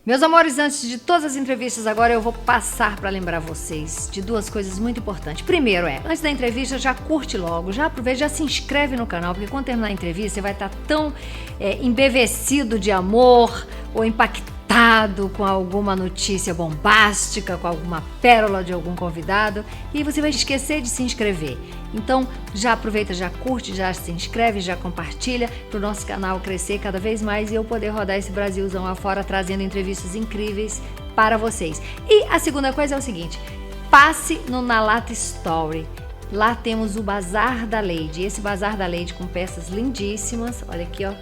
Meus amores, antes de todas as entrevistas agora eu vou passar para lembrar vocês de duas coisas muito importantes. Primeiro antes da entrevista já curte logo, já aproveita, já se inscreve no canal, porque quando terminar a entrevista você vai estar tão embevecido de amor ou impactado com alguma notícia bombástica, com alguma pérola de algum convidado e você vai esquecer de se inscrever. Então já aproveita, já curte, já se inscreve, já compartilha para o nosso canal crescer cada vez mais e eu poder rodar esse Brasilzão afora trazendo entrevistas incríveis para vocês. E a segunda coisa é o seguinte, passe no Nalata Story. Lá temos o Bazar da Lady. Esse Bazar da Lady com peças lindíssimas. Olha aqui, ó.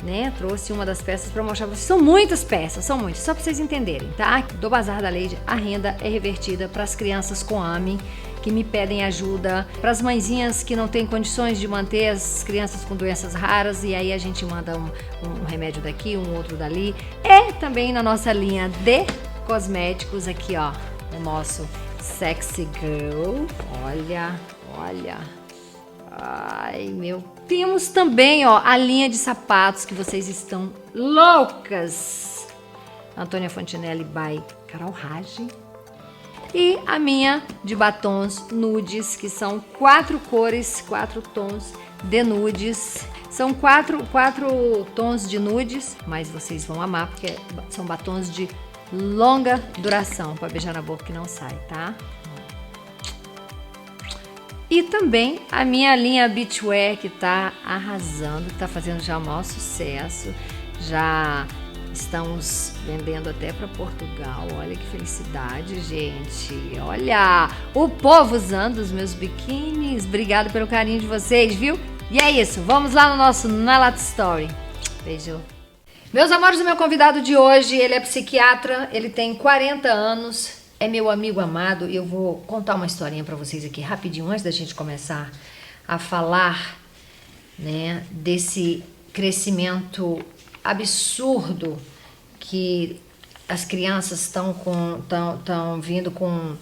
Né? Trouxe uma das peças para mostrar para vocês. São muitas peças, só para vocês entenderem, tá? Do Bazar da Lady, a renda é revertida para as crianças com AME, que me pedem ajuda, para as mãezinhas que não têm condições de manter as crianças com doenças raras, e aí a gente manda um remédio daqui, um outro dali. E também na nossa linha de cosméticos, aqui ó, o nosso Sexy Girl. Olha. Ai, meu. Temos também, ó, a linha de sapatos que vocês estão loucas. Antônia Fontinelli by Carol Rage. E a minha de batons nudes, que são 4 cores, 4 tons de nudes. São quatro tons de nudes, mas vocês vão amar, porque são batons de longa duração, para beijar na boca que não sai, tá? E também a minha linha Beachwear, que tá arrasando, que tá fazendo já o maior sucesso. Já estamos vendendo até para Portugal. Olha que felicidade, gente. Olha, o povo usando os meus biquínis. Obrigado pelo carinho de vocês, viu? E é isso, vamos lá no nosso Nalata Story. Beijo. Meus amores, o meu convidado de hoje, ele é psiquiatra, ele tem 40 anos, é meu amigo amado e eu vou contar uma historinha para vocês aqui rapidinho, antes da gente começar a falar, né, desse crescimento absurdo que as crianças estão vindo com...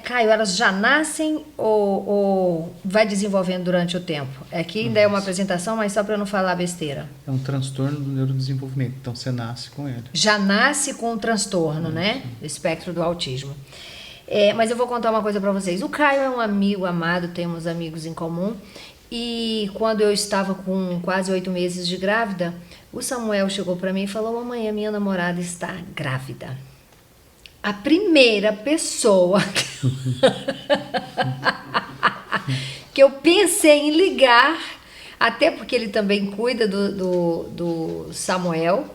Caio, elas já nascem ou vai desenvolvendo durante o tempo? Aqui ainda é uma apresentação, mas só para não falar besteira. É um transtorno do neurodesenvolvimento, então você nasce com ele. Já nasce com o transtorno, né? Do espectro do autismo. Mas eu vou contar uma coisa para vocês. O Caio é um amigo amado, temos amigos em comum. E quando eu estava com quase 8 meses de grávida, o Samuel chegou para mim e falou: mamãe, a minha namorada está grávida. A primeira pessoa que eu pensei em ligar, até porque ele também cuida do Samuel,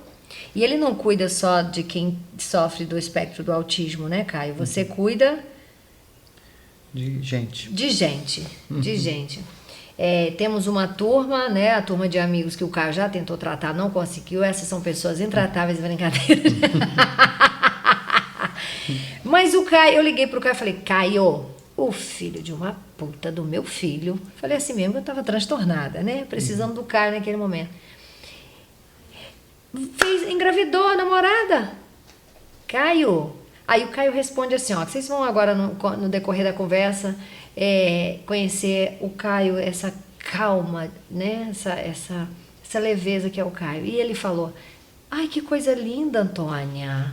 e ele não cuida só de quem sofre do espectro do autismo, né, Caio? Você cuida... De gente. De gente. Temos uma turma, né? A turma de amigos que o Caio já tentou tratar, não conseguiu. Essas são pessoas intratáveis, brincadeira. Mas o Caio, eu liguei pro Caio e falei: Caio, o filho de uma puta do meu filho. Falei assim mesmo, eu tava transtornada, né? Precisando do Caio naquele momento. Engravidou a namorada. Caio. Aí o Caio responde assim, ó, vocês vão agora no decorrer da conversa conhecer o Caio, essa calma, né? Essa leveza que é o Caio. E ele falou: ai, que coisa linda, Antônia.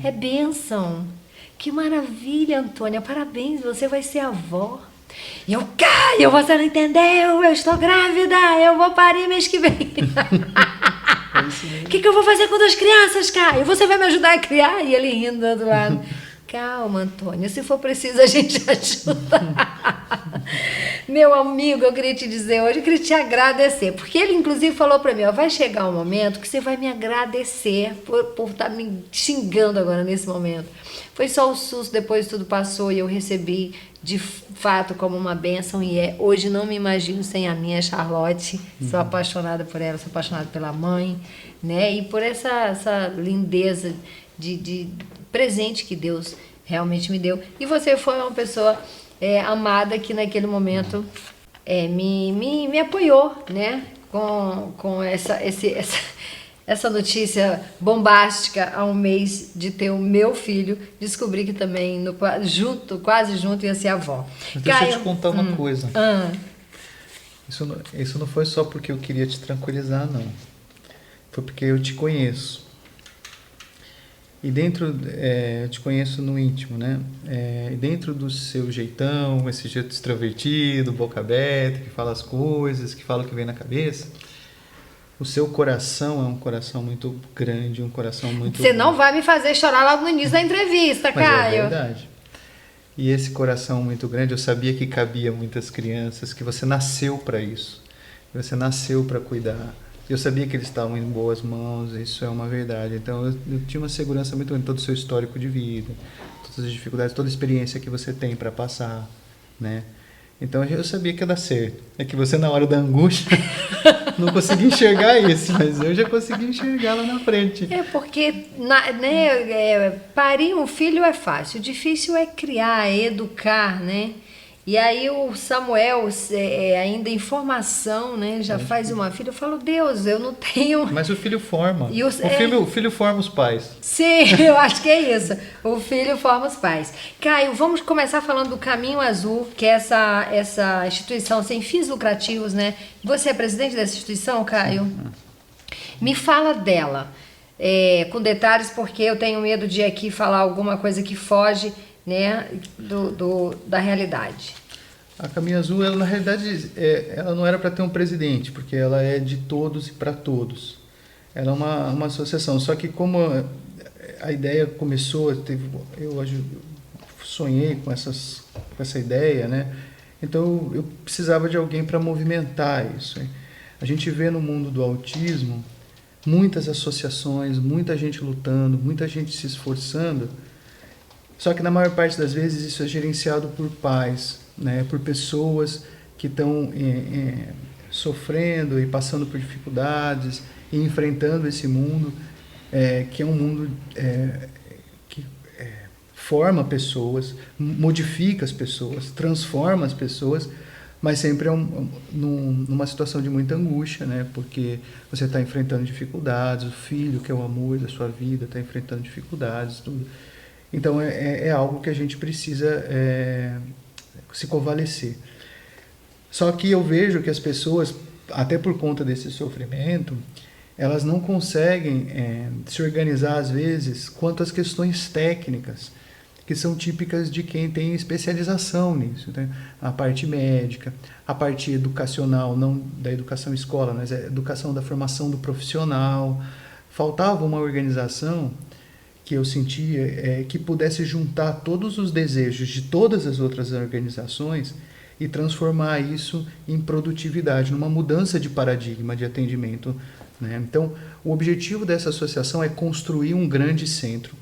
É bênção. Que maravilha, Antônia. Parabéns, você vai ser avó. E eu: Caio, você não entendeu? Eu estou grávida. Eu vou parir mês que vem. O que eu vou fazer com 2 crianças, Caio? Você vai me ajudar a criar? E ele rindo do outro lado. Calma, Antônia, se for preciso a gente ajuda. Meu amigo, eu queria te dizer hoje, eu queria te agradecer, porque ele inclusive falou pra mim, ó, vai chegar um momento que você vai me agradecer por estar me xingando agora nesse momento. Foi só o susto, depois tudo passou e eu recebi de fato como uma bênção e hoje não me imagino sem a minha Charlotte. Sou apaixonada por ela, sou apaixonada pela mãe, né? E por essa lindeza de presente que Deus realmente me deu. E você foi uma pessoa amada que naquele momento me apoiou, né? Com essa notícia bombástica há um mês de ter o meu filho, descobri que também quase junto ia ser avó. Mas deixa eu te contar uma coisa. Isso não foi só porque eu queria te tranquilizar, não. Foi porque eu te conheço. E dentro, eu te conheço no íntimo, né? E dentro do seu jeitão, esse jeito extrovertido, boca aberta, que fala as coisas, que fala o que vem na cabeça, o seu coração é um coração muito grande, um coração muito... Você não vai me fazer chorar logo no início da entrevista, Mas Caio. é verdade. E esse coração muito grande, eu sabia que cabia muitas crianças, que você nasceu para isso, que você nasceu para cuidar. Eu sabia que eles estavam em boas mãos, isso é uma verdade. Então eu tinha uma segurança muito grande, todo o seu histórico de vida, todas as dificuldades, toda a experiência que você tem para passar, né? Então eu sabia que ia dar certo. É que você, na hora da angústia, não conseguia enxergar isso, mas eu já consegui enxergar lá na frente. É porque parir um filho é fácil, o difícil é criar, é educar, né? E aí o Samuel, ainda em formação, né, já faz uma filha. Eu falo, Deus, eu não tenho... Mas o filho forma. E O filho forma os pais. Sim, eu acho que é isso. O filho forma os pais. Caio, vamos começar falando do Caminho Azul, que é essa instituição sem fins lucrativos, né? Você é presidente dessa instituição, Caio? Sim. Me fala dela, com detalhes, porque eu tenho medo de aqui falar alguma coisa que foge, né, da realidade. A Caminho Azul, ela, na realidade, ela não era para ter um presidente, porque ela é de todos e para todos. Ela é uma associação, só que como a ideia começou, eu sonhei com essa ideia, né? Então eu precisava de alguém para movimentar isso. A gente vê no mundo do autismo muitas associações, muita gente lutando, muita gente se esforçando, só que na maior parte das vezes isso é gerenciado por pais, né, por pessoas que estão sofrendo e passando por dificuldades e enfrentando esse mundo, que é um mundo que forma pessoas, modifica as pessoas, transforma as pessoas, mas sempre numa situação de muita angústia, né, porque você está enfrentando dificuldades, o filho, que é o amor da sua vida, está enfrentando dificuldades, tudo. Então é algo que a gente precisa se convalescer. Só que eu vejo que as pessoas, até por conta desse sofrimento, elas não conseguem se organizar às vezes quanto às questões técnicas, que são típicas de quem tem especialização nisso, né? A parte médica, a parte educacional, não da educação escola, mas a educação da formação do profissional. Faltava uma organização que eu sentia que pudesse juntar todos os desejos de todas as outras organizações e transformar isso em produtividade, numa mudança de paradigma de atendimento, né? Então, o objetivo dessa associação é construir um grande centro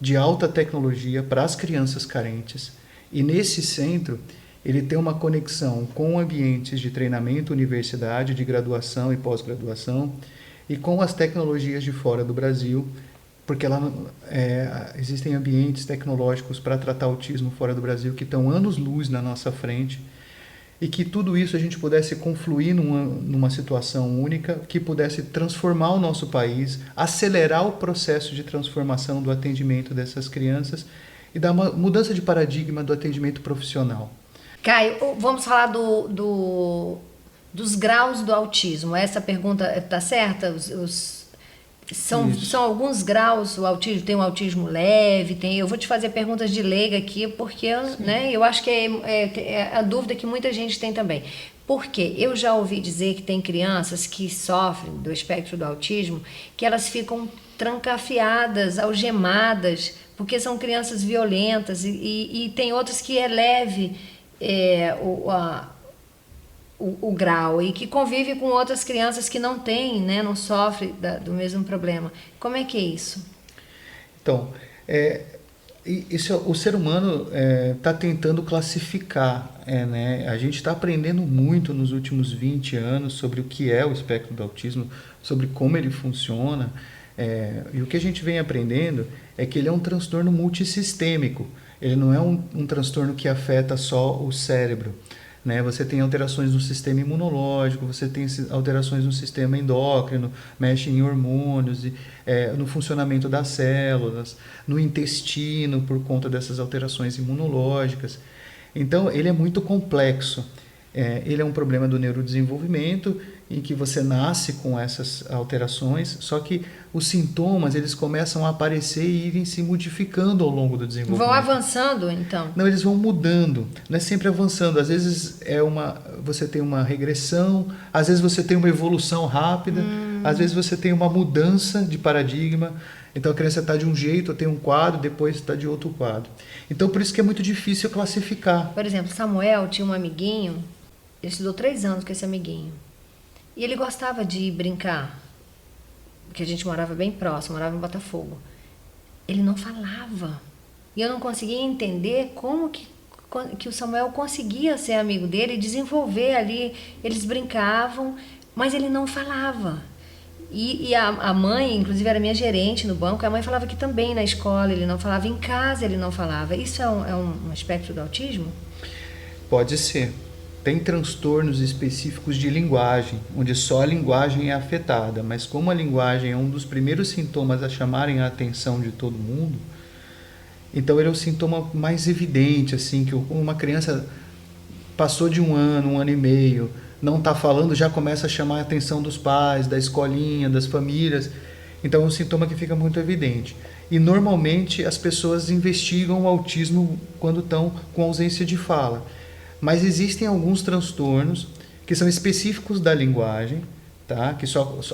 de alta tecnologia para as crianças carentes, e nesse centro ele tem uma conexão com ambientes de treinamento, universidade, de graduação e pós-graduação, e com as tecnologias de fora do Brasil, porque lá existem ambientes tecnológicos para tratar autismo fora do Brasil que estão anos-luz na nossa frente, e que tudo isso a gente pudesse confluir numa situação única, que pudesse transformar o nosso país, acelerar o processo de transformação do atendimento dessas crianças e dar uma mudança de paradigma do atendimento profissional. Caio, vamos falar dos graus do autismo. Essa pergunta está certa? São alguns graus, o autismo tem um autismo leve, eu vou te fazer perguntas de leiga aqui, porque né, eu acho que é a dúvida que muita gente tem também. Porque eu já ouvi dizer que tem crianças que sofrem do espectro do autismo, que elas ficam trancafiadas, algemadas, porque são crianças violentas, e tem outras que é leve o grau, e que convive com outras crianças que não têm, né, não sofrem do mesmo problema. Como é que é isso? Então, o ser humano está tentando classificar, né? A gente está aprendendo muito nos últimos 20 anos sobre o que é o espectro do autismo, sobre como ele funciona, e o que a gente vem aprendendo é que ele é um transtorno multissistêmico, ele não é um transtorno que afeta só o cérebro, né? Você tem alterações no sistema imunológico, você tem alterações no sistema endócrino, mexe em hormônios, no funcionamento das células, no intestino, por conta dessas alterações imunológicas. Então, ele é muito complexo. Ele é um problema do neurodesenvolvimento em que você nasce com essas alterações, só que os sintomas eles começam a aparecer e irem se modificando ao longo do desenvolvimento. Vão avançando, então? Não, eles vão mudando, não é sempre avançando. Às vezes você tem uma regressão, às vezes você tem uma evolução rápida, às vezes você tem uma mudança de paradigma. Então a criança está de um jeito, tem um quadro, depois está de outro quadro. Então por isso que é muito difícil classificar. Por exemplo, Samuel tinha um amiguinho, ele estudou 3 anos com esse amiguinho. E ele gostava de brincar, porque a gente morava bem próximo, morava em Botafogo. Ele não falava. E eu não conseguia entender como que o Samuel conseguia ser amigo dele e desenvolver ali. Eles brincavam, mas ele não falava. E a mãe, inclusive era minha gerente no banco, a mãe falava que também na escola ele não falava, em casa ele não falava. Isso é um aspecto do autismo? Pode ser. Tem transtornos específicos de linguagem, onde só a linguagem é afetada, mas como a linguagem é um dos primeiros sintomas a chamarem a atenção de todo mundo, então ele é o sintoma mais evidente, assim, que uma criança passou de um ano e meio, não está falando, já começa a chamar a atenção dos pais, da escolinha, das famílias. Então é um sintoma que fica muito evidente. E normalmente as pessoas investigam o autismo quando estão com ausência de fala. Mas existem alguns transtornos que são específicos da linguagem, tá? Que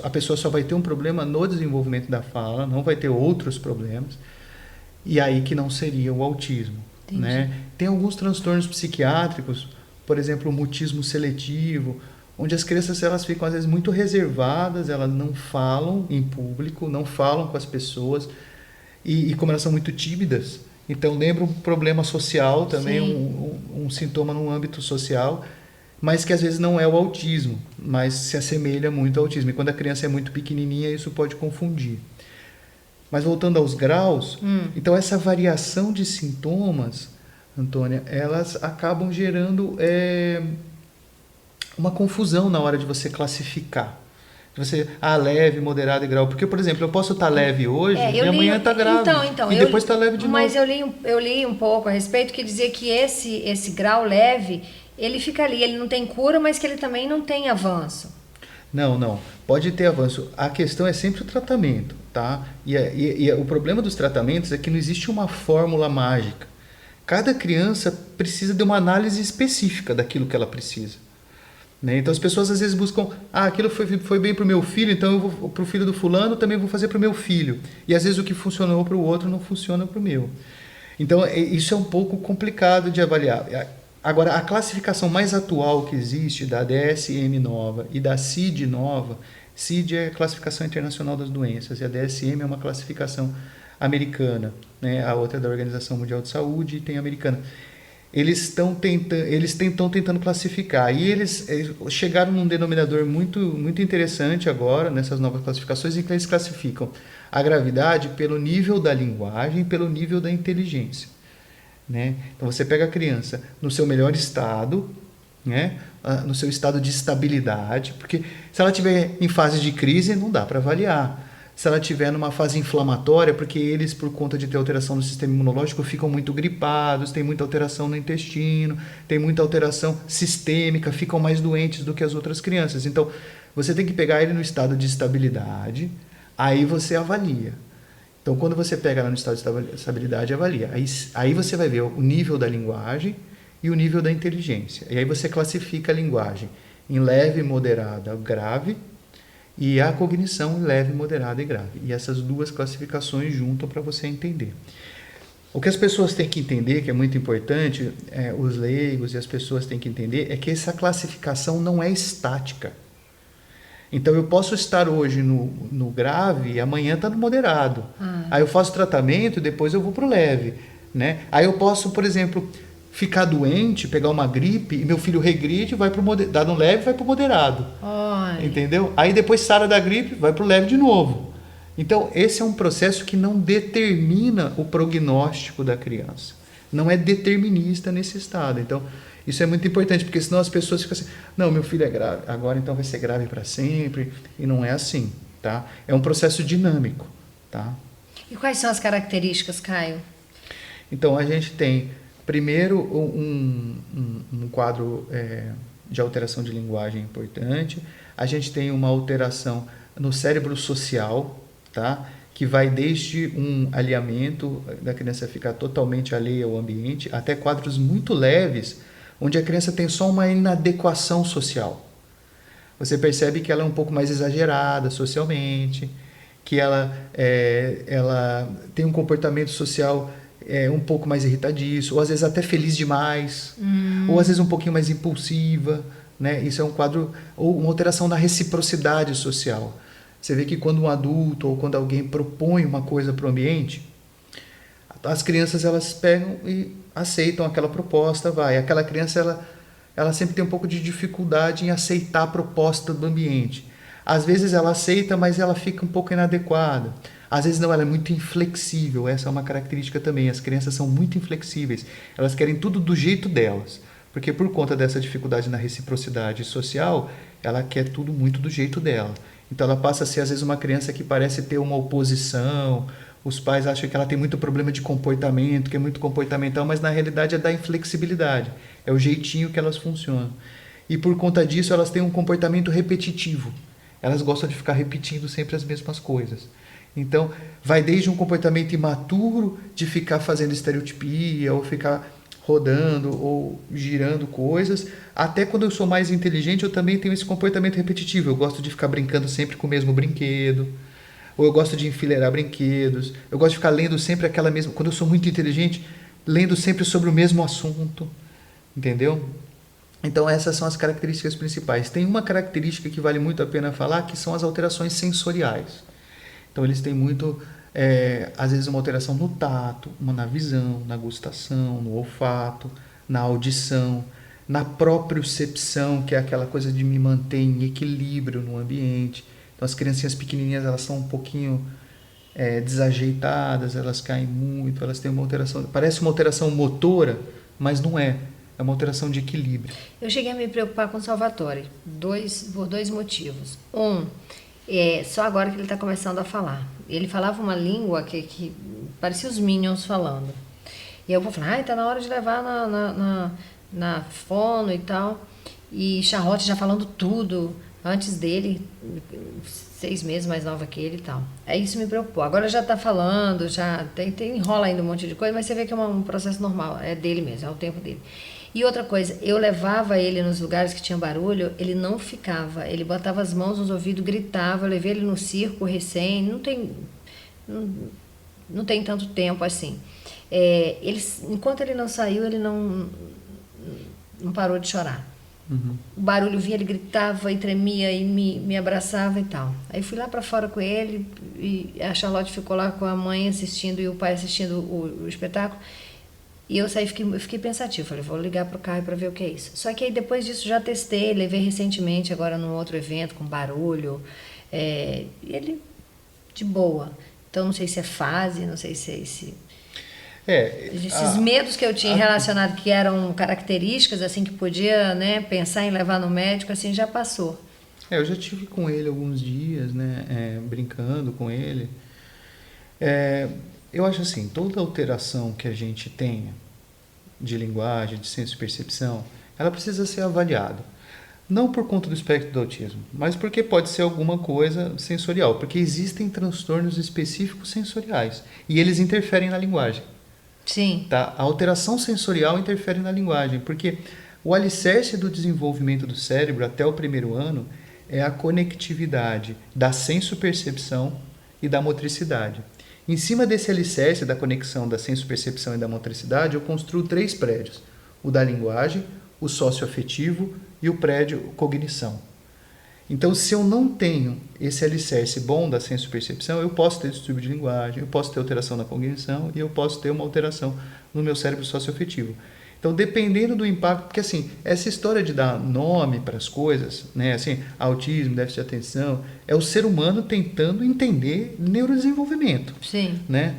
a pessoa só vai ter um problema no desenvolvimento da fala, não vai ter outros problemas. E aí que não seria o autismo, né? Tem alguns transtornos psiquiátricos, por exemplo, o mutismo seletivo, onde as crianças elas ficam às vezes muito reservadas, elas não falam em público, não falam com as pessoas, e como elas são muito tímidas, então lembra um problema social também, um sintoma no âmbito social, mas que às vezes não é o autismo, mas se assemelha muito ao autismo. E quando a criança é muito pequenininha, isso pode confundir. Mas voltando aos graus, então essa variação de sintomas, Antônia, elas acabam gerando uma confusão na hora de você classificar. Você, leve, moderado e grau. Porque, por exemplo, eu posso estar leve hoje e amanhã está grave. Então, e depois está leve de novo. Mas eu li um pouco a respeito que dizia que esse grau leve, ele fica ali, ele não tem cura, mas que ele também não tem avanço. Não. Pode ter avanço. A questão é sempre o tratamento, tá? E o problema dos tratamentos é que não existe uma fórmula mágica. Cada criança precisa de uma análise específica daquilo que ela precisa. Né? Então as pessoas às vezes buscam, aquilo foi bem para o meu filho, então eu vou para o filho do fulano, também vou fazer para o meu filho. E às vezes o que funcionou para o outro não funciona para o meu. Então isso é um pouco complicado de avaliar. Agora, a classificação mais atual que existe da DSM nova e da CID nova, CID é a classificação internacional das doenças e a DSM é uma classificação americana, né? A outra é da Organização Mundial de Saúde e tem a americana. Eles estão tentando classificar e eles chegaram num denominador muito, muito interessante agora, nessas novas classificações, em que eles classificam a gravidade pelo nível da linguagem, pelo nível da inteligência. Né? Então você pega a criança no seu melhor estado, né? No seu estado de estabilidade, porque se ela estiver em fase de crise, não dá para avaliar. Se ela estiver numa fase inflamatória, porque eles, por conta de ter alteração no sistema imunológico, ficam muito gripados, tem muita alteração no intestino, tem muita alteração sistêmica, ficam mais doentes do que as outras crianças. Então, você tem que pegar ele no estado de estabilidade, aí você avalia. Então, quando você pega ela no estado de estabilidade, avalia. Aí você vai ver o nível da linguagem e o nível da inteligência. E aí você classifica a linguagem em leve, moderada, grave, e a cognição em leve, moderada e grave. E essas duas classificações juntam para você entender. O que as pessoas têm que entender, que é muito importante, os leigos e as pessoas têm que entender, é que essa classificação não é estática. Então, eu posso estar hoje no grave e amanhã está no moderado. Aí eu faço tratamento e depois eu vou para o leve. Né? Aí eu posso, por exemplo, ficar doente, pegar uma gripe e meu filho regride, vai para o dá no leve, vai para o moderado. Entendeu? Aí depois sara da gripe, vai para o leve de novo. Então, esse é um processo que não determina o prognóstico da criança. Não é determinista nesse estado. Então, isso é muito importante, porque senão as pessoas ficam assim, não, meu filho é grave, agora então vai ser grave para sempre, e não é assim, tá? É um processo dinâmico, tá? E quais são as características, Caio? Então, a gente tem, primeiro, um quadro de alteração de linguagem importante, a gente tem uma alteração no cérebro social, tá? Que vai desde um alinhamento da criança ficar totalmente alheia ao ambiente, até quadros muito leves, onde a criança tem só uma inadequação social. Você percebe que ela é um pouco mais exagerada socialmente, que ela tem um comportamento social um pouco mais irritadiço, ou às vezes até feliz demais, ou às vezes um pouquinho mais impulsiva, né? Isso é um quadro, ou uma alteração na reciprocidade social. Você vê que quando um adulto ou quando alguém propõe uma coisa para o ambiente, as crianças elas pegam e aceitam aquela proposta, vai. Aquela criança ela sempre tem um pouco de dificuldade em aceitar a proposta do ambiente. Às vezes ela aceita, mas ela fica um pouco inadequada. Às vezes não, ela é muito inflexível. Essa é uma característica também. As crianças são muito inflexíveis. Elas querem tudo do jeito delas. Porque por conta dessa dificuldade na reciprocidade social, ela quer tudo muito do jeito dela. Então ela passa a ser às vezes uma criança que parece ter uma oposição. Os pais acham que ela tem muito problema de comportamento, que é muito comportamental, mas na realidade é da inflexibilidade. É o jeitinho que elas funcionam. E por conta disso elas têm um comportamento repetitivo. Elas gostam de ficar repetindo sempre as mesmas coisas. Então, vai desde um comportamento imaturo, de ficar fazendo estereotipia, ou ficar rodando, ou girando coisas, até quando eu sou mais inteligente, eu também tenho esse comportamento repetitivo. Eu gosto de ficar brincando sempre com o mesmo brinquedo, ou eu gosto de enfileirar brinquedos, eu gosto de ficar lendo sempre aquela mesma... Quando eu sou muito inteligente, lendo sempre sobre o mesmo assunto, entendeu? Então essas são as características principais. Tem uma característica que vale muito a pena falar, que são as alterações sensoriais. Então eles têm muito, às vezes uma alteração no tato, uma na visão, na gustação, no olfato, na audição, na propriocepção, que é aquela coisa de me manter em equilíbrio no ambiente. Então as criancinhas pequenininhas, elas são um pouquinho desajeitadas, elas caem muito, elas têm uma alteração, parece uma alteração motora, mas não é. É uma alteração de equilíbrio. Eu cheguei a me preocupar com o Salvatore por dois motivos. Só agora que ele está começando a falar. Ele falava uma língua que parecia os Minions falando. E eu vou falar, tá na hora de levar na fono e tal. E Charlotte já falando tudo antes dele, 6 meses mais nova que ele e tal. Isso me preocupou. Agora já tá falando, já enrola ainda um monte de coisa, mas você vê que é um processo normal, é dele mesmo, é o tempo dele. E outra coisa, eu levava ele nos lugares que tinha barulho, ele não ficava, ele botava as mãos nos ouvidos, gritava, eu levei ele no circo recém, não tem tanto tempo assim. Enquanto ele não saiu, ele não parou de chorar. Uhum. O barulho vinha, ele gritava e tremia e me abraçava e tal. Aí fui lá para fora com ele e a Charlotte ficou lá com a mãe assistindo e o pai assistindo o espetáculo. E eu fiquei pensativa, falei, vou ligar pro Caio para ver o que é isso. Só que aí depois disso já testei, levei recentemente agora num outro evento com barulho, e ele de boa. Então não sei se é fase, não sei se é esse... Esses medos que eu tinha relacionado, que eram características, assim, que podia, né, pensar em levar no médico, assim, já passou. Eu já tive com ele alguns dias, né, brincando com ele. Eu acho assim, toda alteração que a gente tenha de linguagem, de senso de percepção, ela precisa ser avaliada. Não por conta do espectro do autismo, mas porque pode ser alguma coisa sensorial, porque existem transtornos específicos sensoriais e eles interferem na linguagem. Sim. Tá? A alteração sensorial interfere na linguagem, porque o alicerce do desenvolvimento do cérebro até o 1º ano é a conectividade da senso-percepção e da motricidade. Em cima desse alicerce da conexão da senso-percepção e da motricidade, eu construo 3 prédios. O da linguagem, o socioafetivo e o prédio cognição. Então, se eu não tenho esse alicerce bom da senso-percepção, eu posso ter distúrbio de linguagem, eu posso ter alteração na cognição e eu posso ter uma alteração no meu cérebro socioafetivo. Então, dependendo do impacto, porque assim, essa história de dar nome para as coisas, né, assim, autismo, déficit de atenção, é o ser humano tentando entender neurodesenvolvimento. Sim. Né?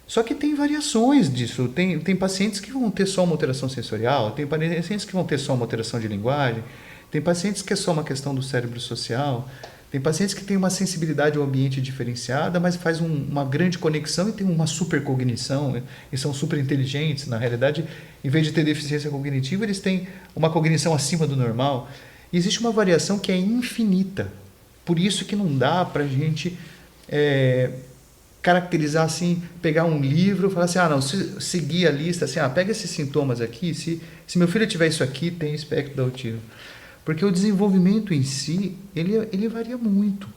Só que tem variações disso. Tem pacientes que vão ter só uma alteração sensorial, tem pacientes que vão ter só uma alteração de linguagem, tem pacientes que é só uma questão do cérebro social, tem pacientes que têm uma sensibilidade ao ambiente diferenciada, mas faz uma grande conexão e tem uma supercognição, e são super inteligentes. Na realidade, em vez de ter deficiência cognitiva, eles têm uma cognição acima do normal. Existe uma variação que é infinita. Por isso que não dá para a gente caracterizar assim, pegar um livro e falar assim, não, seguir a lista, assim, pega esses sintomas aqui, se meu filho tiver isso aqui, tem espectro do autismo. Porque o desenvolvimento em si, ele varia muito.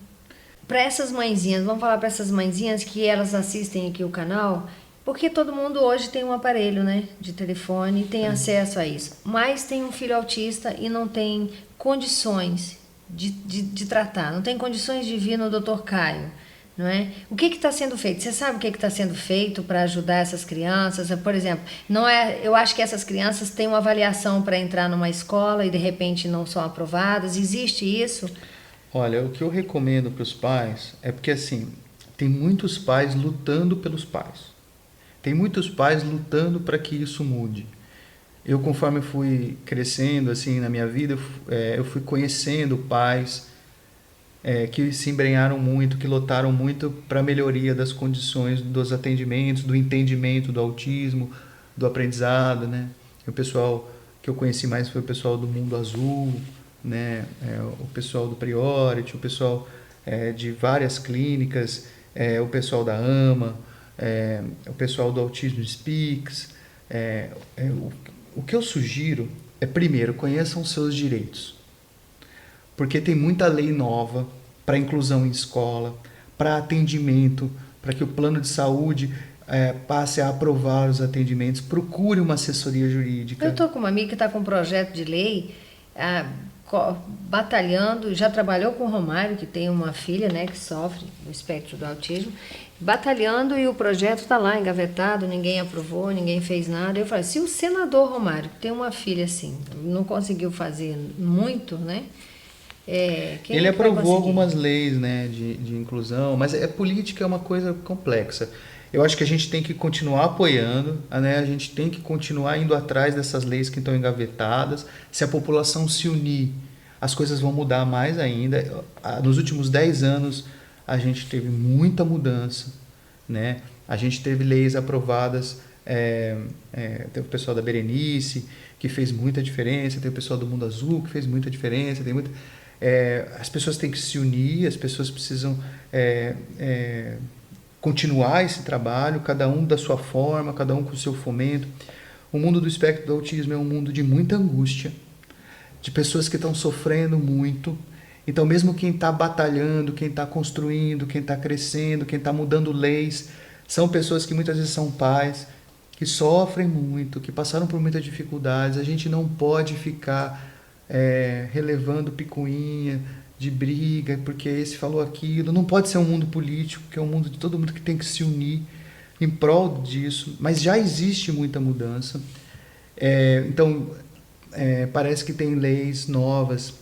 Para essas mãezinhas, vamos falar para essas mãezinhas que elas assistem aqui o canal, porque todo mundo hoje tem um aparelho, né, de telefone e tem acesso a isso. Mas tem um filho autista e não tem condições de tratar, não tem condições de vir no Dr. Caio, não é? O que está sendo feito? Você sabe o que está sendo feito para ajudar essas crianças? Por exemplo, não é, eu acho que essas crianças têm uma avaliação para entrar numa escola e de repente não são aprovadas. Existe isso? Olha, o que eu recomendo para os pais é porque assim, tem muitos pais lutando pelos pais. Tem muitos pais lutando para que isso mude. Eu, conforme fui crescendo assim na minha vida, eu fui conhecendo pais que se embrenharam muito, que lutaram muito para a melhoria das condições dos atendimentos, do entendimento do autismo, do aprendizado, né? O pessoal que eu conheci mais foi o pessoal do Mundo Azul, né? O pessoal do Priority, o pessoal de várias clínicas, o pessoal da AMA, o pessoal do Autism Speaks. O que eu sugiro é, primeiro, conheçam os seus direitos. Porque tem muita lei nova para inclusão em escola, para atendimento, para que o plano de saúde passe a aprovar os atendimentos. Procure uma assessoria jurídica. Eu estou com uma amiga que está com um projeto de lei batalhando, já trabalhou com o Romário, que tem uma filha, né, que sofre do espectro do autismo, batalhando, e o projeto está lá engavetado, ninguém aprovou, ninguém fez nada. Eu falei, se o senador Romário, que tem uma filha assim, não conseguiu fazer muito, né? Ele aprovou algumas leis, né, de inclusão, mas política é uma coisa complexa. Eu acho que a gente tem que continuar apoiando, né, a gente tem que continuar indo atrás dessas leis que estão engavetadas. Se a população se unir, as coisas vão mudar mais ainda. Nos últimos 10 anos, a gente teve muita mudança, né? A gente teve leis aprovadas, tem o pessoal da Berenice, que fez muita diferença, tem o pessoal do Mundo Azul, que fez muita diferença, as pessoas têm que se unir, as pessoas precisam continuar esse trabalho, cada um da sua forma, cada um com o seu fomento. O mundo do espectro do autismo é um mundo de muita angústia, de pessoas que estão sofrendo muito. Então, mesmo quem está batalhando, quem está construindo, quem está crescendo, quem está mudando leis, são pessoas que muitas vezes são pais, que sofrem muito, que passaram por muitas dificuldades. A gente não pode ficar relevando picuinha de briga, porque esse falou aquilo. Não pode ser um mundo político, que é um mundo de todo mundo que tem que se unir em prol disso. Mas já existe muita mudança. Então, parece que tem leis novas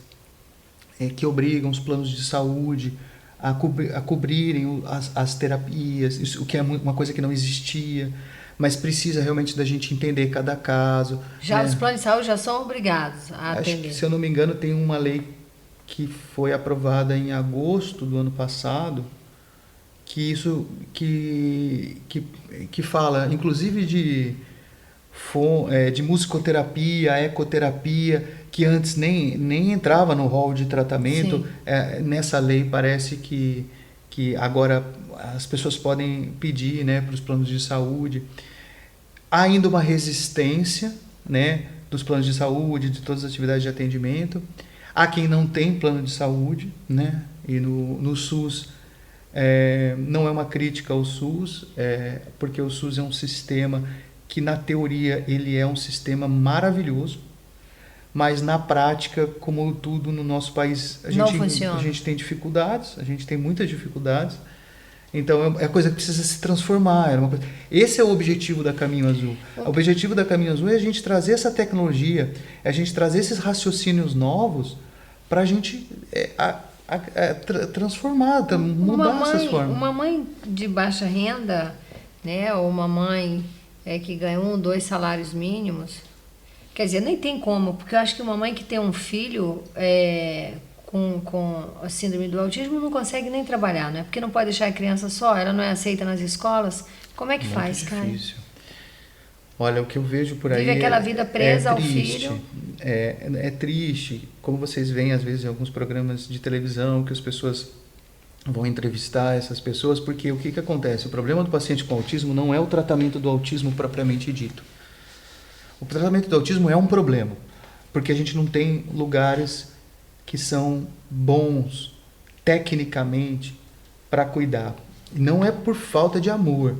que obrigam os planos de saúde a cobrirem as terapias, isso, o que é uma coisa que não existia. Mas precisa realmente da gente entender cada caso. Já os planos de saúde já são obrigados a atender. Acho que, se eu não me engano, tem uma lei que foi aprovada em agosto do ano passado, que fala, inclusive, de musicoterapia, ecoterapia, que antes nem entrava no rol de tratamento. Nessa lei parece que agora as pessoas podem pedir, né, para os planos de saúde. Há ainda uma resistência, né, dos planos de saúde, de todas as atividades de atendimento. Há quem não tem plano de saúde, né, e no SUS não é uma crítica ao SUS, porque o SUS é um sistema que, na teoria, ele é um sistema maravilhoso, mas na prática, como tudo no nosso país, a gente tem dificuldades, a gente tem muitas dificuldades. Então, é coisa que precisa se transformar. Esse é o objetivo da Caminho Azul. O objetivo da Caminho Azul é a gente trazer essa tecnologia, é a gente trazer esses raciocínios novos para a gente transformar, mudar essas formas. Uma mãe de baixa renda, né, ou uma mãe que ganha 1, 2 salários mínimos, quer dizer, nem tem como, porque eu acho que uma mãe que tem um filho com a síndrome do autismo não consegue nem trabalhar, né? Porque não pode deixar a criança só, ela não é aceita nas escolas. Como é que faz, Caio? Olha, o que eu vejo por aí Vive aquela vida presa ao triste. filho. É triste, como vocês veem às vezes em alguns programas de televisão, que as pessoas vão entrevistar essas pessoas, porque o que acontece? O problema do paciente com autismo não é o tratamento do autismo propriamente dito. O tratamento do autismo é um problema, porque a gente não tem lugares que são bons tecnicamente para cuidar. E não é por falta de amor,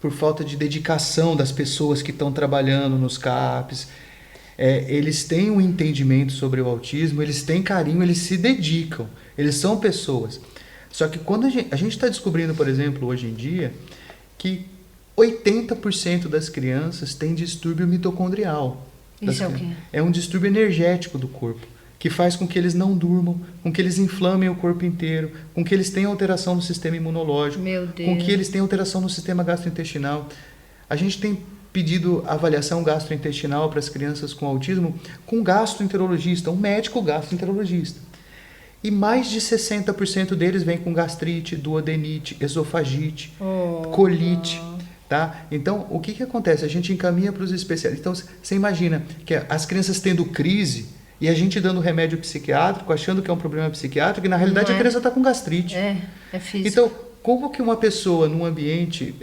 por falta de dedicação das pessoas que estão trabalhando nos CAPs. Eles têm um entendimento sobre o autismo, eles têm carinho, eles se dedicam, eles são pessoas. Só que quando a gente está descobrindo, por exemplo, hoje em dia, que 80% das crianças têm distúrbio mitocondrial. Isso é o quê? É um distúrbio energético do corpo, que faz com que eles não durmam, com que eles inflamem o corpo inteiro, com que eles tenham alteração no sistema imunológico, Meu Deus. com que eles tenham alteração no sistema gastrointestinal. A gente tem pedido avaliação gastrointestinal para as crianças com autismo com um gastroenterologista, um médico gastroenterologista. E mais de 60% deles vêm com gastrite, duodenite, esofagite, colite. Tá? Então, o que acontece? A gente encaminha para os especialistas. Então, você imagina que as crianças tendo crise e a gente dando remédio psiquiátrico, achando que é um problema psiquiátrico, e na realidade a criança está com gastrite. É físico. Então, como que uma pessoa num ambiente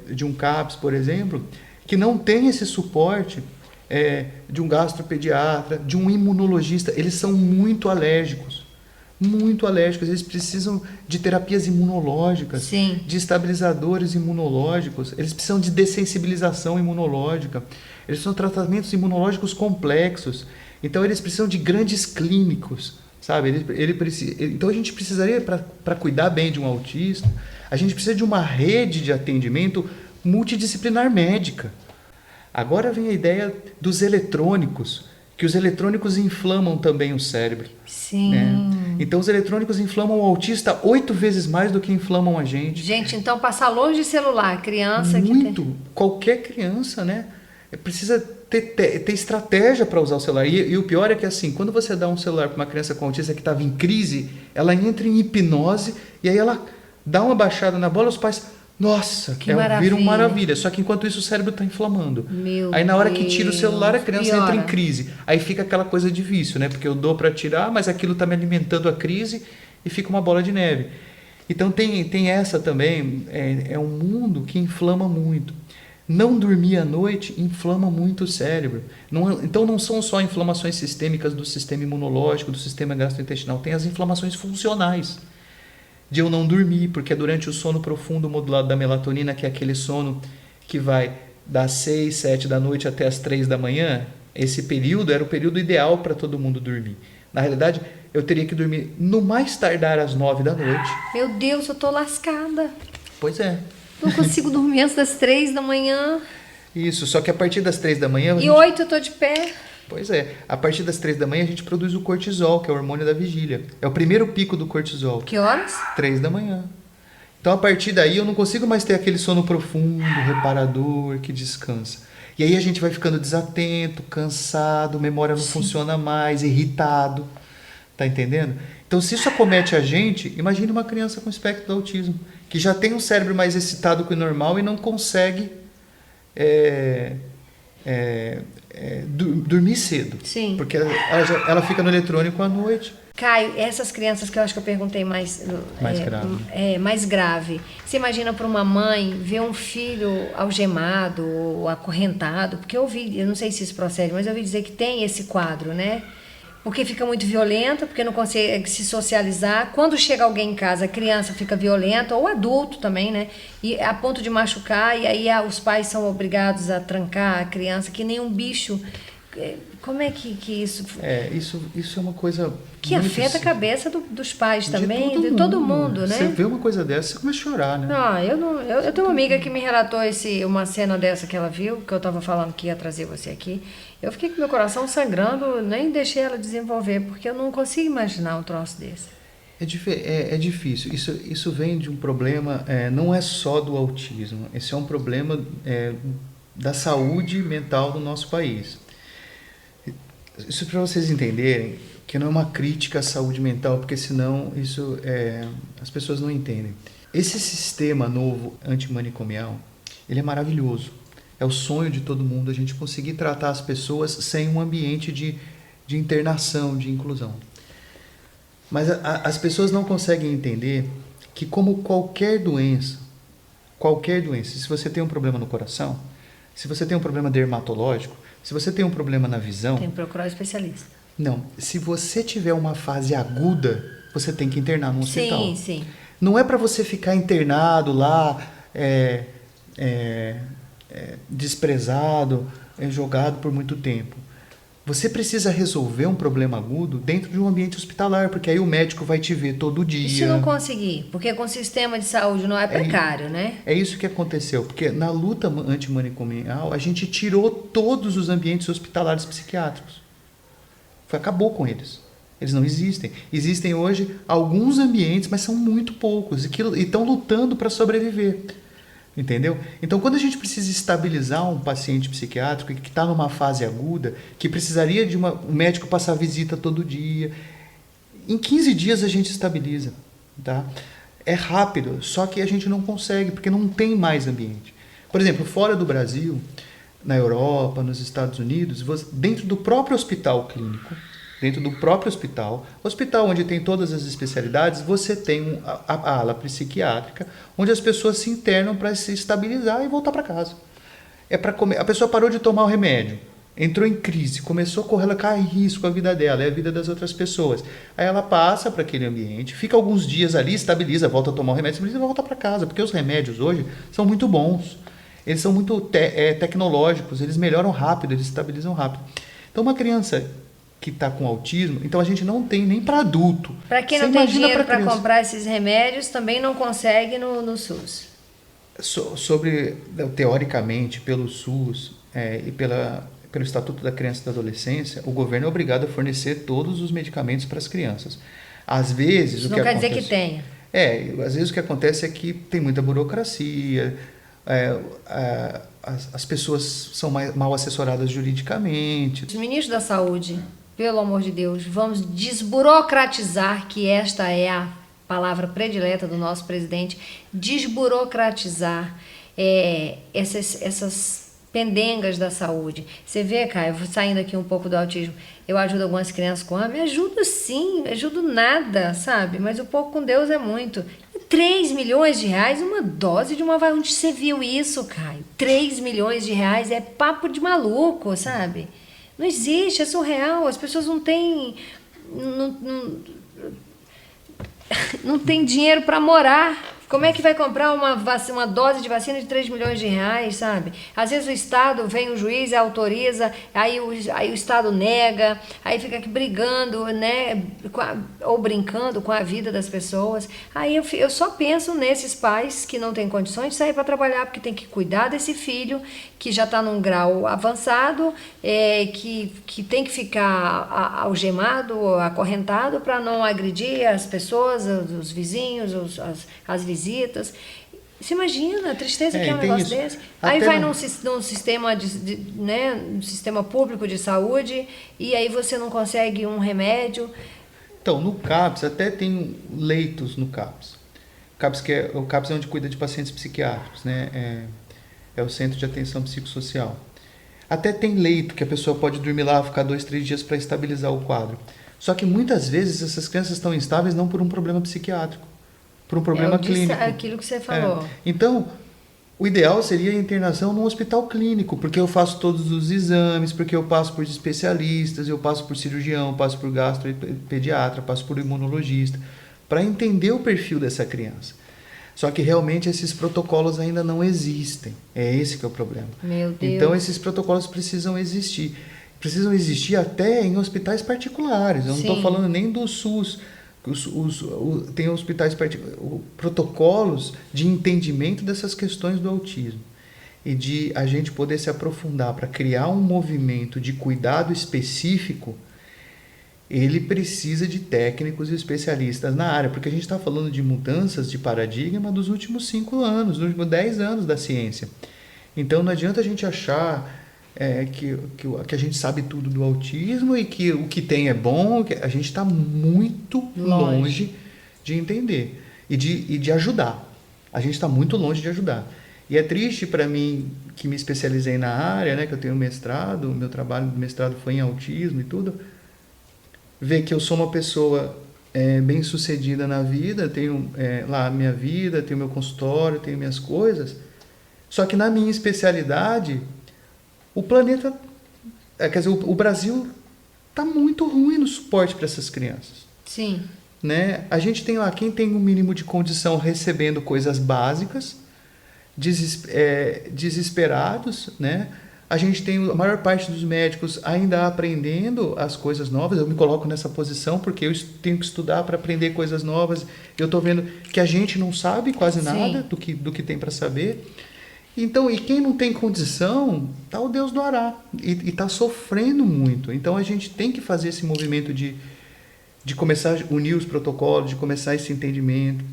de um CAPS, por exemplo, que não tem esse suporte de um gastropediatra, de um imunologista, eles são muito alérgicos, eles precisam de terapias imunológicas, Sim. de estabilizadores imunológicos, eles precisam de dessensibilização imunológica, eles são tratamentos imunológicos complexos, então eles precisam de grandes clínicos, sabe? Então a gente precisaria, para cuidar bem de um autista, a gente precisa de uma rede de atendimento multidisciplinar médica. Agora vem a ideia dos eletrônicos, que os eletrônicos inflamam também o cérebro. Sim. Né? Então os eletrônicos inflamam o autista 8 vezes mais do que inflamam a gente. Gente, então passar longe de celular, criança Muito. que tem... Qualquer criança, né? Precisa ter estratégia para usar o celular. E o pior é que assim, quando você dá um celular para uma criança com autista que estava em crise, ela entra em hipnose e aí ela dá uma baixada na bola, os pais... Nossa, vira uma maravilha. Só que enquanto isso o cérebro está inflamando. Aí na hora que tira o celular, a criança entra em crise. Aí fica aquela coisa de vício, né? Porque eu dou para tirar, mas aquilo está me alimentando a crise e fica uma bola de neve. Então tem essa também, é um mundo que inflama muito. Não dormir à noite inflama muito o cérebro. Então não são só inflamações sistêmicas do sistema imunológico, do sistema gastrointestinal, tem as inflamações funcionais. De eu não dormir, porque é durante o sono profundo modulado da melatonina, que é aquele sono que vai das 6, 7 da noite até as 3 da manhã, esse período era o período ideal para todo mundo dormir. Na realidade, eu teria que dormir no mais tardar às 9 da noite. Meu Deus, eu tô lascada. Pois é. Não consigo dormir antes das 3 da manhã. Isso, só que a partir das 3 da manhã... E 8 eu tô de pé. Pois é, a partir das 3 da manhã a gente produz o cortisol, que é o hormônio da vigília. É o primeiro pico do cortisol. Que horas? 3 da manhã. Então a partir daí eu não consigo mais ter aquele sono profundo, reparador, que descansa. E aí a gente vai ficando desatento, cansado, memória não funciona mais, irritado. Tá entendendo? Então se isso acomete a gente, imagine uma criança com espectro do autismo, que já tem um cérebro mais excitado que o normal e não consegue... dormir cedo. Sim. Porque ela fica no eletrônico à noite. Caio, essas crianças que eu acho que eu perguntei mais grave. Mais grave. Você imagina para uma mãe ver um filho algemado ou acorrentado, porque eu não sei se isso procede, mas eu ouvi dizer que tem esse quadro, né? Porque fica muito violenta, porque não consegue se socializar. Quando chega alguém em casa, a criança fica violenta, ou adulto também, né? E a ponto de machucar, e aí os pais são obrigados a trancar a criança, que nem um bicho. Como é que isso... Isso é uma coisa... Que afeta a cabeça dos pais também, de todo mundo, né? Você vê uma coisa dessa, você começa a chorar, né? Eu tenho uma amiga que me relatou uma cena dessa que ela viu, que eu estava falando que ia trazer você aqui. Eu fiquei com meu coração sangrando, nem deixei ela desenvolver, porque eu não consigo imaginar um troço desse. É difícil. Isso vem de um problema, não é só do autismo. Esse é um problema da saúde mental do nosso país. Isso para vocês entenderem, que não é uma crítica à saúde mental, porque senão as pessoas não entendem. Esse sistema novo antimanicomial, ele é maravilhoso. É o sonho de todo mundo a gente conseguir tratar as pessoas sem um ambiente de internação, de inclusão. Mas as pessoas não conseguem entender que, como qualquer doença, se você tem um problema no coração, se você tem um problema dermatológico, se você tem um problema na visão... Tem que procurar um especialista. Não, se você tiver uma fase aguda, você tem que internar no hospital. Sim, sim. Não é para você ficar internado lá, desprezado, jogado por muito tempo. Você precisa resolver um problema agudo dentro de um ambiente hospitalar, porque aí o médico vai te ver todo dia. E se não conseguir? Porque com o sistema de saúde não é precário, né? É isso que aconteceu, porque na luta antimanicomial, a gente tirou todos os ambientes hospitalares psiquiátricos. Acabou com eles. Eles não existem. Existem hoje alguns ambientes, mas são muito poucos, e estão lutando para sobreviver. Entendeu? Então, quando a gente precisa estabilizar um paciente psiquiátrico que está numa fase aguda, que precisaria de um médico passar visita todo dia, em 15 dias a gente estabiliza. Tá? É rápido, só que a gente não consegue, porque não tem mais ambiente. Por exemplo, fora do Brasil, na Europa, nos Estados Unidos, dentro do próprio hospital clínico, hospital onde tem todas as especialidades, você tem a ala psiquiátrica, onde as pessoas se internam para se estabilizar e voltar para casa. A pessoa parou de tomar o remédio, entrou em crise, começou a colocar em risco a vida dela e a vida das outras pessoas. Aí ela passa para aquele ambiente, fica alguns dias ali, estabiliza, volta a tomar o remédio, estabiliza e volta para casa, porque os remédios hoje são muito bons. Eles são muito tecnológicos, eles melhoram rápido, eles estabilizam rápido. Então, uma criança que está com autismo, então a gente não tem nem para adulto. Para quem não tem dinheiro para comprar esses remédios, também não consegue no SUS. Teoricamente, pelo SUS e pelo Estatuto da Criança e da Adolescência, o governo é obrigado a fornecer todos os medicamentos para as crianças. Às vezes, Isso não quer dizer que tenha. Às vezes o que acontece é que tem muita burocracia, as pessoas são mal assessoradas juridicamente. Os ministros da Saúde, pelo amor de Deus, vamos desburocratizar, que esta é a palavra predileta do nosso presidente, desburocratizar essas pendengas da saúde. Você vê, Caio, saindo aqui um pouco do autismo, eu ajudo algumas crianças com me ajudo sim, ajudo nada, sabe? Mas o pouco com Deus é muito. 3 milhões de reais, uma dose de uma vai. Onde você viu isso, Caio? 3 milhões de reais é papo de maluco, sabe? Não existe, é surreal. As pessoas não têm não tem dinheiro para morar. Como é que vai comprar uma dose de vacina de 3 milhões de reais, sabe? Às vezes o Estado, vem o juiz e autoriza, aí o Estado nega, aí fica aqui brigando, né? Ou brincando com a vida das pessoas. Aí eu só penso nesses pais que não têm condições de sair para trabalhar, porque tem que cuidar desse filho que já está num grau avançado, que tem que ficar algemado, acorrentado para não agredir as pessoas, os vizinhos, as visitas. Você imagina a tristeza que é um negócio desse? Aí vai num sistema um sistema público de saúde e aí você não consegue um remédio. Então, no CAPS, até tem leitos no CAPS. O CAPS é onde cuida de pacientes psiquiátricos, né? É o Centro de Atenção Psicossocial. Até tem leito que a pessoa pode dormir lá, ficar 2, 3 dias para estabilizar o quadro. Só que muitas vezes essas crianças estão instáveis não por um problema psiquiátrico, por um problema clínico. Aquilo que você falou. Então, o ideal seria a internação num hospital clínico, porque eu faço todos os exames, porque eu passo por especialistas, eu passo por cirurgião, passo por gastropediatra, passo por imunologista, para entender o perfil dessa criança. Só que realmente esses protocolos ainda não existem. É esse que é o problema. Meu Deus. Então esses protocolos precisam existir. Precisam existir até em hospitais particulares. Eu não estou falando nem do SUS. Tem hospitais protocolos de entendimento dessas questões do autismo. E de a gente poder se aprofundar para criar um movimento de cuidado específico. Ele precisa de técnicos e especialistas na área, porque a gente está falando de mudanças de paradigma dos últimos 5 anos, dos últimos 10 anos da ciência. Então não adianta a gente achar que a gente sabe tudo do autismo e que o que tem é bom, a gente está muito longe de entender e de ajudar. A gente está muito longe de ajudar. E é triste para mim, que me especializei na área, né, que eu tenho mestrado, meu trabalho de mestrado foi em autismo e tudo, ver que eu sou uma pessoa bem sucedida na vida, tenho lá a minha vida, tenho meu consultório, tenho minhas coisas, só que na minha especialidade, o planeta, quer dizer, o Brasil está muito ruim no suporte para essas crianças. Sim. Né? A gente tem lá quem tem um mínimo de condição recebendo coisas básicas, desesperados, né? A gente tem a maior parte dos médicos ainda aprendendo as coisas novas. Eu me coloco nessa posição porque eu tenho que estudar para aprender coisas novas. Eu estou vendo que a gente não sabe quase nada do que tem para saber. Então, e quem não tem condição, tá o Deus do Ará e está sofrendo muito. Então, a gente tem que fazer esse movimento de começar a unir os protocolos, de começar esse entendimento.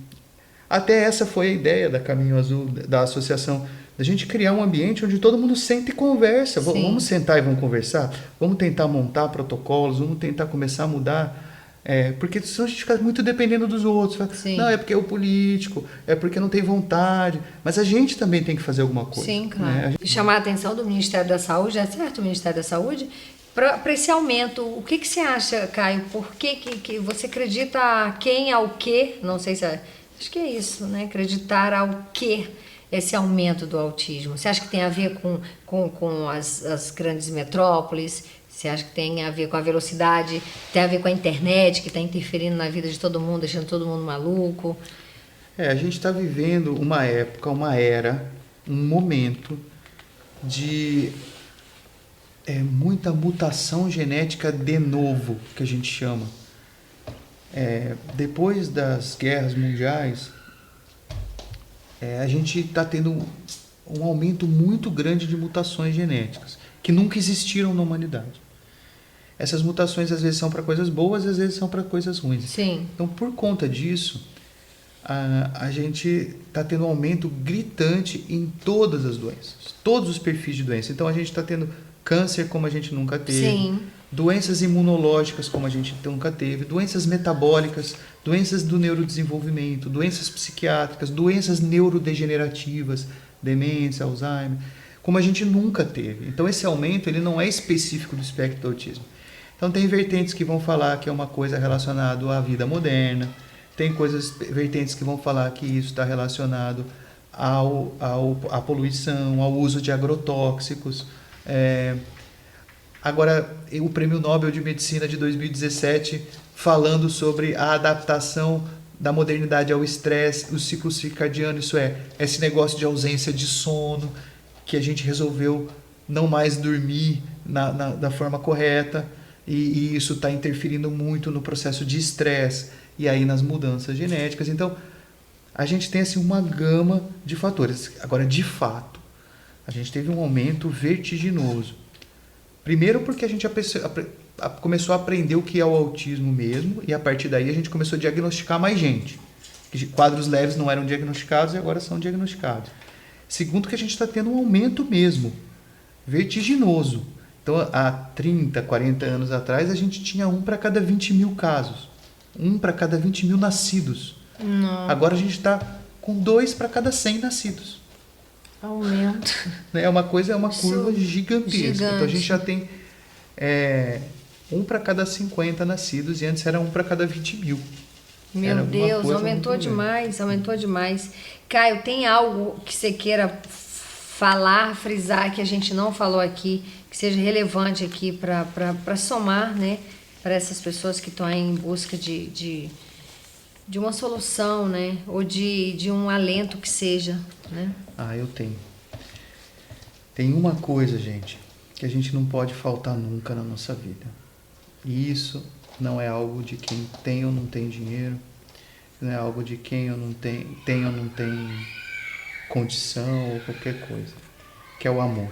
Até essa foi a ideia da Caminho Azul, da associação, da gente criar um ambiente onde todo mundo senta e conversa. Vamos sentar e vamos conversar? Vamos tentar montar protocolos, vamos tentar começar a mudar. Porque senão a gente fica muito dependendo dos outros. Não, é porque é o político, é porque não tem vontade. Mas a gente também tem que fazer alguma coisa. Sim, claro. Né? E chamar a atenção do Ministério da Saúde, é certo? O Ministério da Saúde, para esse aumento. O que você acha, Caio? Por que você acredita a quem, ao quê? Não sei se acho que é isso, né? Acreditar ao quê esse aumento do autismo. Você acha que tem a ver com as grandes metrópoles? Você acha que tem a ver com a velocidade? Tem a ver com a internet, que está interferindo na vida de todo mundo, deixando todo mundo maluco? A gente está vivendo uma época, uma era, um momento de muita mutação genética de novo, que a gente chama. Depois das guerras mundiais, a gente está tendo um aumento muito grande de mutações genéticas, que nunca existiram na humanidade. Essas mutações às vezes são para coisas boas, às vezes são para coisas ruins. Sim. Então, por conta disso, a gente está tendo um aumento gritante em todas as doenças, todos os perfis de doença. Então, a gente está tendo câncer como a gente nunca teve. Sim. Doenças imunológicas como a gente nunca teve, doenças metabólicas, doenças do neurodesenvolvimento, doenças psiquiátricas, doenças neurodegenerativas, demência, Alzheimer, como a gente nunca teve. Então esse aumento ele não é específico do espectro do autismo. Então tem vertentes que vão falar que é uma coisa relacionada à vida moderna, tem vertentes que vão falar que isso está relacionado à poluição, ao uso de agrotóxicos. Agora, o Prêmio Nobel de Medicina de 2017 falando sobre a adaptação da modernidade ao estresse, o ciclo circadiano, isso esse negócio de ausência de sono, que a gente resolveu não mais dormir da forma correta, e isso está interferindo muito no processo de estresse e aí nas mudanças genéticas. Então, a gente tem assim, uma gama de fatores. Agora, de fato, a gente teve um aumento vertiginoso. Primeiro porque a gente começou a aprender o que é o autismo mesmo, e a partir daí a gente começou a diagnosticar mais gente. Quadros leves não eram diagnosticados e agora são diagnosticados. Segundo que a gente está tendo um aumento mesmo, vertiginoso. Então, há 30, 40 anos atrás, a gente tinha 1 para cada 20 mil casos. 1 para cada 20 mil nascidos. Não. Agora a gente está com 2 para cada 100 nascidos. Aumento. É uma curva gigantesca. Então a gente já tem 1 para cada 50 nascidos e antes era 1 para cada 20 mil. Meu Deus, aumentou demais. Caio, tem algo que você queira falar, frisar, que a gente não falou aqui, que seja relevante aqui para somar, né, para essas pessoas que estão aí em busca de uma solução, né, ou de um alento que seja, né? Eu tenho. Tem uma coisa, gente, que a gente não pode faltar nunca na nossa vida. E isso não é algo de quem tem ou não tem dinheiro, não é algo de quem ou não tem ou não tem condição ou qualquer coisa, que é o amor.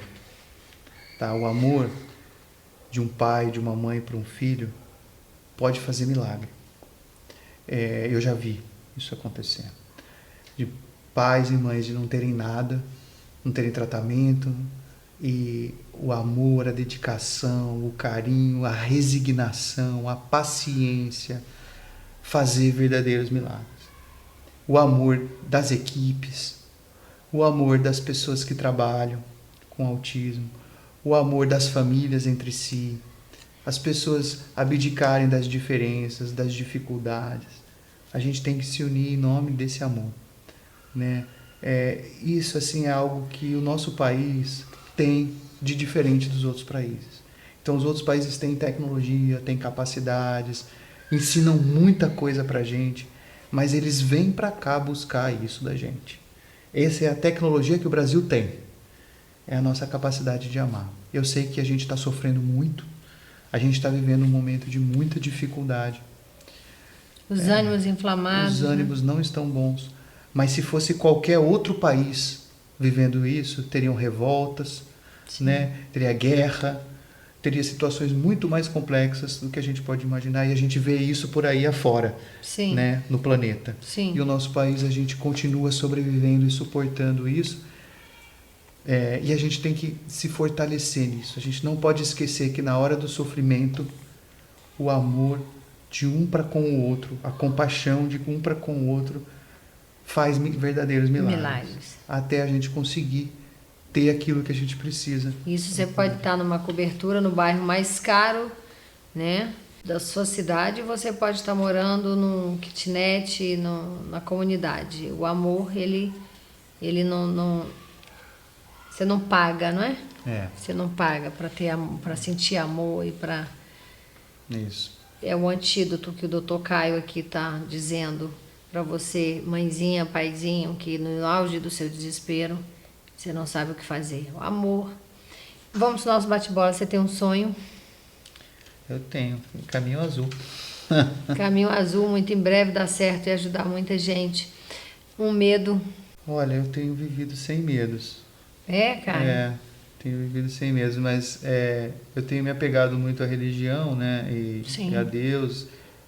Tá? O amor de um pai, de uma mãe para um filho pode fazer milagre. Eu já vi isso acontecer. De pais e mães de não terem nada, não terem tratamento, e o amor, a dedicação, o carinho, a resignação, a paciência, fazer verdadeiros milagres. O amor das equipes, o amor das pessoas que trabalham com autismo, o amor das famílias entre si, as pessoas abdicarem das diferenças, das dificuldades. A gente tem que se unir em nome desse amor, né? Isso assim é algo que o nosso país tem de diferente dos outros países. Então os outros países têm tecnologia, têm capacidades, ensinam muita coisa pra gente, mas eles vêm para cá buscar isso da gente. Essa é a tecnologia que o Brasil tem. É a nossa capacidade de amar. Eu sei que a gente está sofrendo muito, a gente está vivendo um momento de muita dificuldade. Os ânimos inflamados. Os ânimos não estão bons. Mas se fosse qualquer outro país vivendo isso, teriam revoltas, né? Teria guerra, teria situações muito mais complexas do que a gente pode imaginar. E a gente vê isso por aí afora, né? No planeta. Sim. E o nosso país, a gente continua sobrevivendo e suportando isso. E a gente tem que se fortalecer nisso. A gente não pode esquecer que na hora do sofrimento, o amor de um para com o outro, a compaixão de um para com o outro, faz verdadeiros milagres. Até a gente conseguir ter aquilo que a gente precisa. Isso você pode estar numa cobertura no bairro mais caro, né, da sua cidade, você pode estar morando num kitnet, na comunidade. O amor, ele não você não paga, não é? Você não paga para sentir amor e para... Isso. É o antídoto que o Dr. Caio aqui está dizendo para você, mãezinha, paizinho, que no auge do seu desespero, você não sabe o que fazer. O amor. Vamos pro nosso bate-bola. Você tem um sonho? Eu tenho. Caminho azul. Caminho azul, muito em breve dá certo e ajudar muita gente. Um medo. Olha, eu tenho vivido sem medos. Caio? Tenho vivido sem medos, mas eu tenho me apegado muito à religião, né? E a Deus.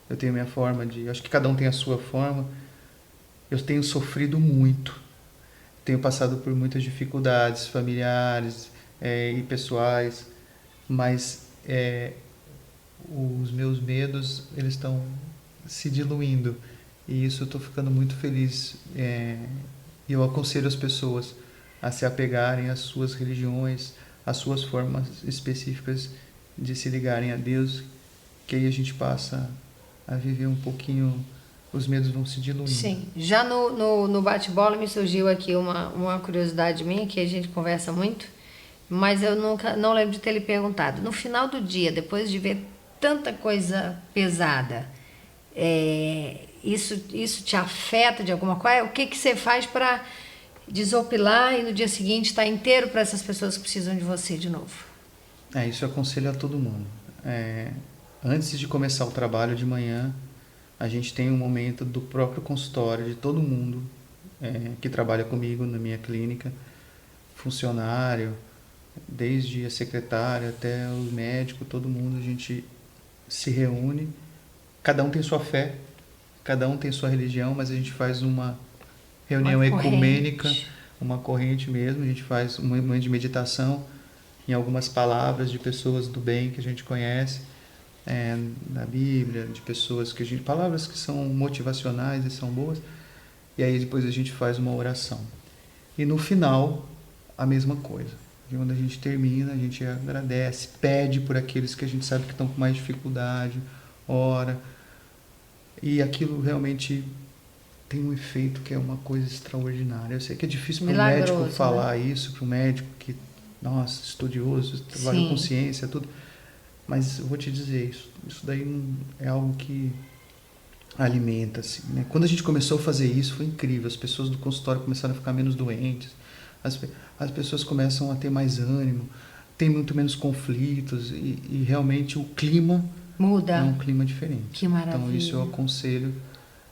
Eu tenho minha forma de... Acho que cada um tem a sua forma. Eu tenho sofrido muito. Tenho passado por muitas dificuldades familiares e pessoais, mas os meus medos, eles estão se diluindo. E isso eu estou ficando muito feliz. E eu aconselho as pessoas a se apegarem às suas religiões, às suas formas específicas de se ligarem a Deus, que aí a gente passa a viver um pouquinho, os medos vão se diluindo. Sim. Já no bate-bola me surgiu aqui uma curiosidade minha, que a gente conversa muito, mas eu não lembro de ter lhe perguntado. No final do dia, depois de ver tanta coisa pesada, isso te afeta de alguma coisa? O que você faz para desopilar e no dia seguinte estar inteiro para essas pessoas que precisam de você de novo? Isso eu aconselho a todo mundo. Antes de começar o trabalho de manhã, a gente tem um momento do próprio consultório, de todo mundo que trabalha comigo na minha clínica, funcionário, desde a secretária até o médico, todo mundo, a gente se reúne, cada um tem sua fé, cada um tem sua religião, mas a gente faz uma reunião ecumênica, uma corrente mesmo, a gente faz um momento de meditação em algumas palavras de pessoas do bem que a gente conhece, da Bíblia, de pessoas palavras que são motivacionais e são boas, e aí depois a gente faz uma oração. E no final, a mesma coisa. E quando a gente termina, a gente agradece, pede por aqueles que a gente sabe que estão com mais dificuldade, ora, e aquilo realmente tem um efeito que é uma coisa extraordinária. Eu sei que é difícil para um médico falar isso, para um médico que, nossa, estudioso, trabalha com ciência, tudo. Mas eu vou te dizer, isso daí é algo que alimenta, assim, né? Quando a gente começou a fazer isso, foi incrível. As pessoas do consultório começaram a ficar menos doentes, as pessoas começam a ter mais ânimo, tem muito menos conflitos e realmente o clima muda. É um clima diferente. Que maravilha. Então isso eu aconselho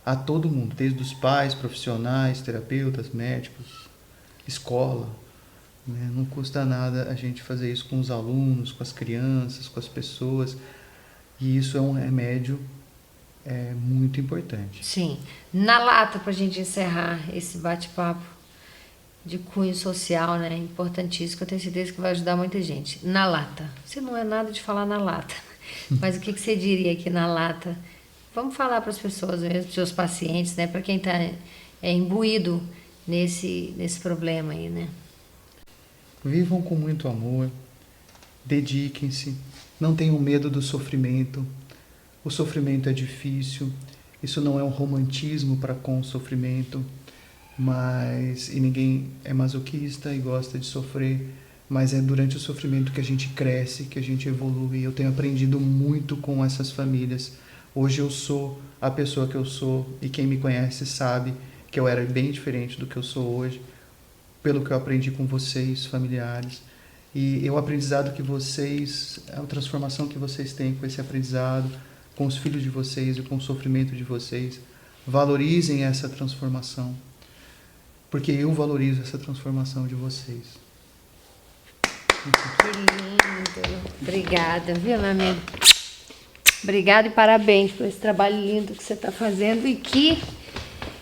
a todo mundo, desde os pais, profissionais, terapeutas, médicos, escola, né? Não custa nada a gente fazer isso com os alunos, com as crianças, com as pessoas, e isso é um remédio muito importante. Sim. Na lata, para a gente encerrar esse bate-papo de cunho social, né? Importantíssimo, que eu tenho certeza que vai ajudar muita gente. Na lata. Você não é nada de falar na lata, mas o que você diria aqui na lata? Vamos falar para as pessoas mesmo, para os seus pacientes, né? Para quem está imbuído nesse problema aí, né? Vivam com muito amor, dediquem-se, não tenham medo do sofrimento. O sofrimento é difícil, isso não é um romantismo para com o sofrimento, e ninguém é masoquista e gosta de sofrer, mas é durante o sofrimento que a gente cresce, que a gente evolui. Eu tenho aprendido muito com essas famílias. Hoje eu sou a pessoa que eu sou, e quem me conhece sabe que eu era bem diferente do que eu sou hoje, pelo que eu aprendi com vocês, familiares. E o aprendizado que vocês, a transformação que vocês têm com esse aprendizado, com os filhos de vocês e com o sofrimento de vocês, valorizem essa transformação, porque eu valorizo essa transformação de vocês. Que lindo! Obrigada, viu, meu amigo? Obrigada e parabéns por esse trabalho lindo que você está fazendo, e que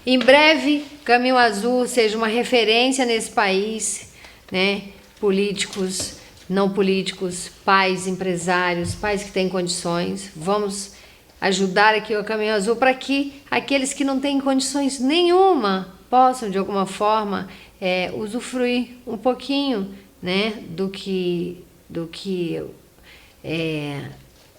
em breve Caminho Azul seja uma referência nesse país, né? Políticos, não políticos, pais, empresários, pais que têm condições. Vamos ajudar aqui o Caminho Azul para que aqueles que não têm condições nenhuma possam, de alguma forma, usufruir um pouquinho, né, do que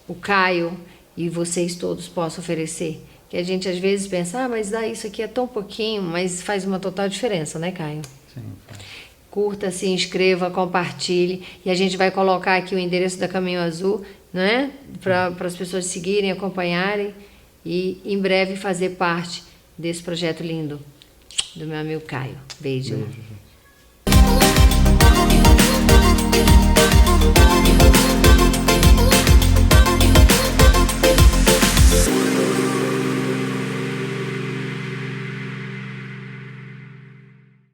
o Caio e vocês todos possam oferecer. Que a gente às vezes pensa, mas isso aqui é tão pouquinho, mas faz uma total diferença, né, Caio? Sim, faz. Curta, se inscreva, compartilhe, e a gente vai colocar aqui o endereço da Caminho Azul, né, para as pessoas seguirem, acompanharem e em breve fazer parte desse projeto lindo do meu amigo Caio. Beijo. Beijo.